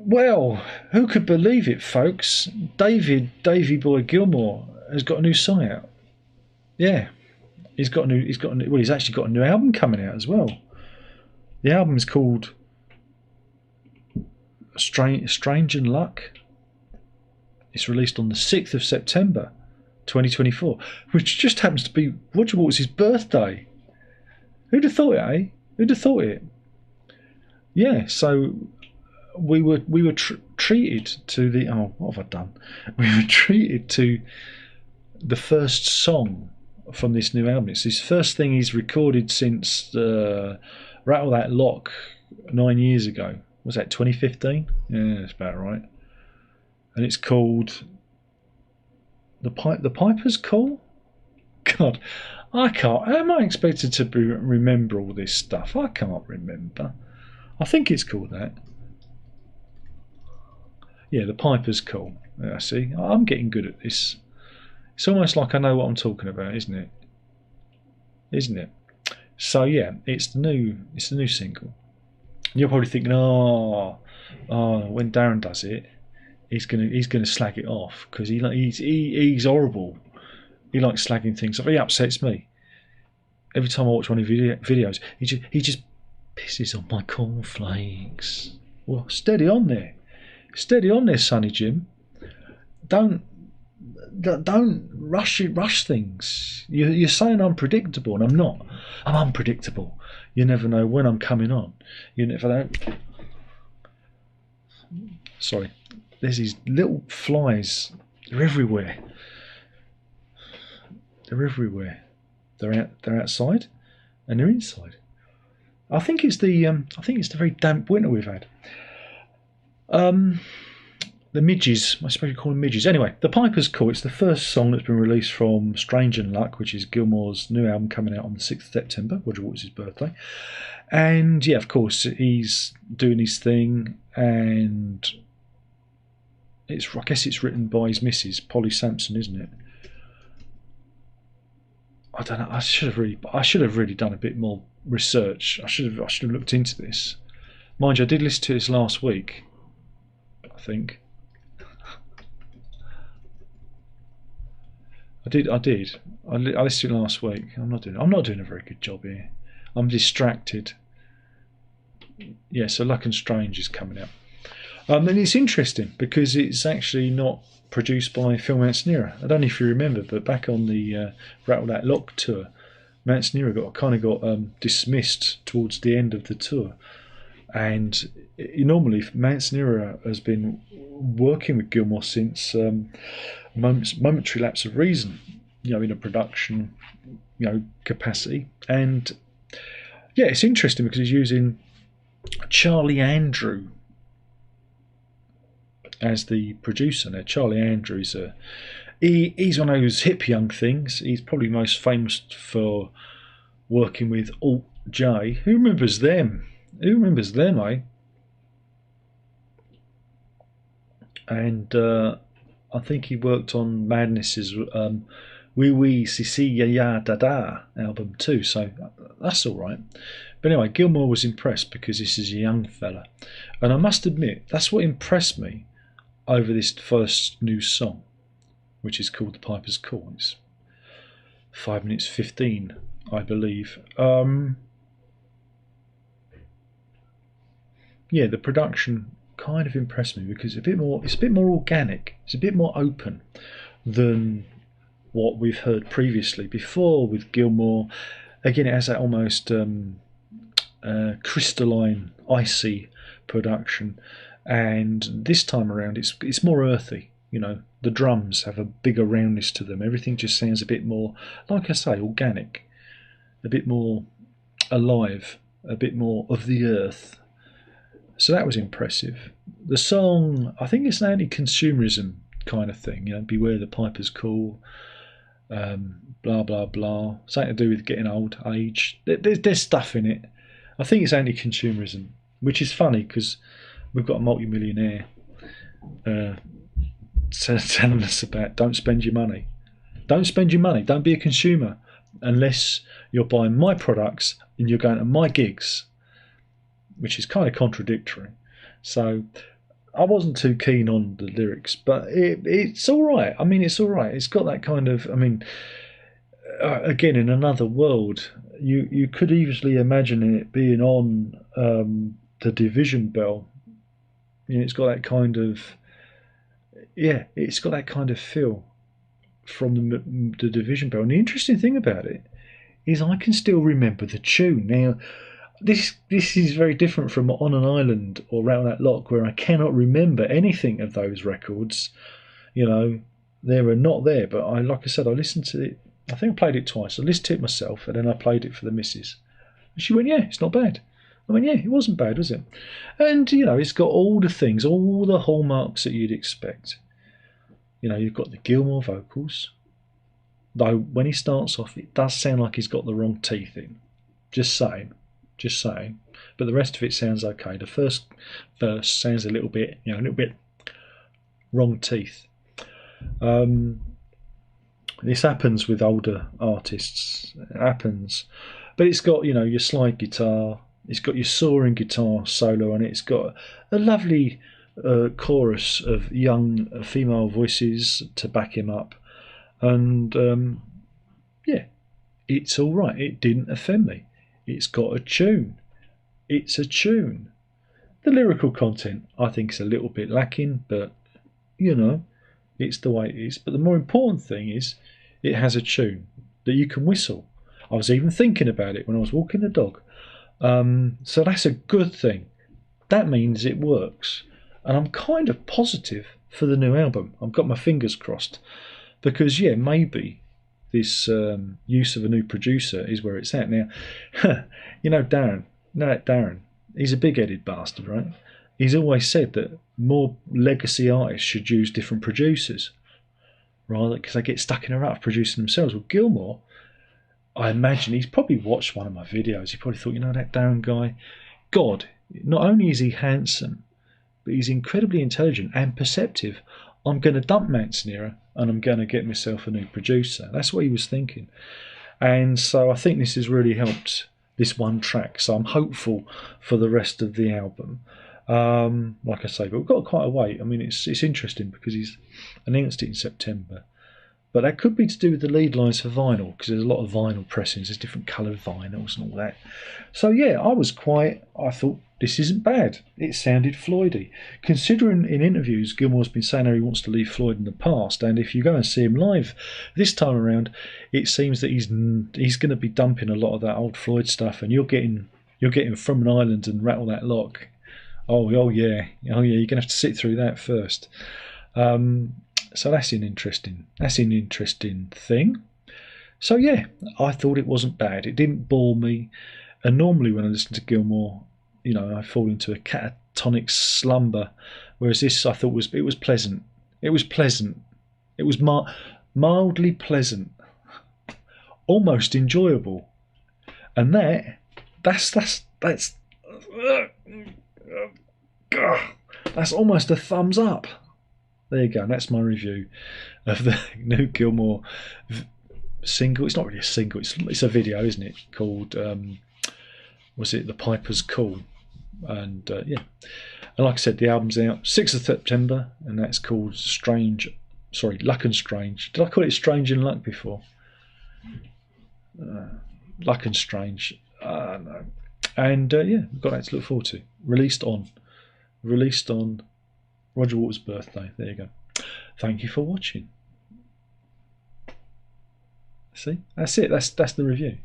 Well, who could believe it, folks? Davy Boy Gilmour has got a new song out. Yeah, well, he's actually got a new album coming out as well. The album is called Strange and Luck. It's released on the 6th of September 2024, which just happens to be Roger Waters' birthday. Who'd have thought it, eh? Who'd have thought it? Yeah, so we were treated to the what have I done? We were treated to the first song from this new album. It's his first thing he's recorded since Rattle That Lock 9 years ago. Was that 2015? Yeah, that's about right. And it's called The Piper's Call. God, I can't. How am I expected to remember all this stuff? I can't remember. I think it's called that. Yeah, The Piper's Call. Yeah, see, I'm getting good at this. It's almost like I know what I'm talking about, isn't it? Isn't it? So yeah, it's the new single. You're probably thinking, when Darren does it, he's gonna slag it off because he's horrible. He likes slagging things off. He upsets me every time I watch one of his videos. He just pisses on my cornflakes. Well, steady on there, Sonny Jim. Don't rush things. You're saying I'm predictable, and I'm not. I'm unpredictable. You never know when I'm coming on. You never know. Sorry, there's these little flies. They're everywhere. They're everywhere. They're outside, and they're inside. I think it's the very damp winter we've had. The midges, I suppose you call them midges. Anyway, The Piper's Call. It's the first song that's been released from Strange and Luck, which is Gilmour's new album coming out on the 6th of September, Roger Waters' birthday. And yeah, of course, he's doing his thing, and I guess it's written by his missus, Polly Sampson, isn't it? I don't know. I should have really done a bit more research. I should have looked into this. Mind you, I did listen to this last week, I think. I did. I listened to it last week. I'm not doing a very good job here. I'm distracted. Yeah, so Luck and Strange is coming out. And it's interesting because it's actually not produced by Phil Manzanera. I don't know if you remember, but back on the Rattle That Lock tour, Manzanera got dismissed towards the end of the tour. And normally Manzanera has been working with Gilmour since Momentary Lapse of Reason, in a production, capacity. And yeah, it's interesting because he's using Charlie Andrew as the producer. Now, Charlie Andrew is he's one of those hip young things. He's probably most famous for working with Alt J. Who remembers them? Eh? And I think he worked on Madness's Wee Wee Si Si Ya Ya Da Da album too, so that's all right. But anyway, Gilmour was impressed because this is a young fella. And I must admit, that's what impressed me over this first new song, which is called The Piper's Call. It's 5 minutes 15, I believe. Yeah, the production kind of impressed me because it's a bit more organic. It's a bit more open than what we've heard previously. Before with Gilmour, again, it has that almost crystalline, icy production, and this time around it's more earthy. The drums have a bigger roundness to them. Everything just sounds a bit more, like I say, organic, a bit more alive, a bit more of the earth. So that was impressive. The song, I think it's an anti-consumerism kind of thing. Beware the Piper's Call, blah blah blah. Something to do with getting old, age. There's stuff in it. I think it's anti-consumerism, which is funny because we've got a multi-millionaire telling us about don't spend your money. Don't spend your money. Don't be a consumer unless you're buying my products and you're going to my gigs, which is kind of contradictory. So I wasn't too keen on the lyrics, but it's all right. I mean, it's all right. It's got that kind of. I mean, again, in another world, you could easily imagine it being on the Division Bell. You know, it's got that kind of. Yeah, it's got that kind of feel from the Division Bell. And the interesting thing about it is I can still remember the tune. Now, this is very different from On an Island or Round That Lock, where I cannot remember anything of those records. You know, they were not there. But like I said, I listened to it. I think I played it twice. I listened to it myself, and then I played it for the missus. And she went, "Yeah, it's not bad." I went, "Yeah, it wasn't bad, was it?" And you know, it's got all the things, all the hallmarks that you'd expect. You know, you've got the Gilmour vocals. Though when he starts off, it does sound like he's got the wrong teeth in. Just saying. Just saying. But the rest of it sounds okay. The first verse sounds a little bit, a little bit wrong teeth. This happens with older artists. It happens. But it's got, your slide guitar. It's got your soaring guitar solo on it. It's got a lovely chorus of young female voices to back him up. And, yeah, it's all right. It didn't offend me. It's got a tune. It's a tune. The lyrical content, I think, is a little bit lacking, but, it's the way it is. But the more important thing is it has a tune that you can whistle. I was even thinking about it when I was walking the dog. So that's a good thing. That means it works. And I'm kind of positive for the new album. I've got my fingers crossed. Because, yeah, maybe this use of a new producer is where it's at. Now, Darren, he's a big-headed bastard, right? He's always said that more legacy artists should use different producers, rather, because they get stuck in a rut of producing themselves. Well, Gilmour, I imagine he's probably watched one of my videos. He probably thought, that Darren guy, God, not only is he handsome, but he's incredibly intelligent and perceptive. I'm going to dump Manzanera and I'm going to get myself a new producer. That's what he was thinking. And so I think this has really helped this one track. So I'm hopeful for the rest of the album. Like I say, but we've got quite a wait. I mean, it's interesting because he's announced it in September. But that could be to do with the lead lines for vinyl, because there's a lot of vinyl pressings. There's different coloured vinyls and all that. So yeah, I thought this isn't bad. It sounded Floydy. Considering in interviews Gilmour's been saying how he wants to leave Floyd in the past, and if you go and see him live this time around, it seems that he's going to be dumping a lot of that old Floyd stuff, and you're getting From an Island and Rattle That Lock. Oh yeah, you're going to have to sit through that first. So that's an interesting thing. So yeah, I thought it wasn't bad. It didn't bore me. And normally when I listen to Gilmour, I fall into a catatonic slumber. Whereas this, I thought it was pleasant. It was pleasant. It was mildly pleasant, almost enjoyable. And that's almost a thumbs up. There you go. That's my review of the new Gilmour single. It's not really a single. It's a video, isn't it? Called was it The Piper's Call? And yeah. And like I said, the album's out 6th of September, and that's called Luck and Strange. Did I call it Strange and Luck before? Luck and Strange. No. And yeah, we've got that to look forward to. Released on Roger Waters' birthday. There you go. Thank you for watching. See, that's it. That's the review.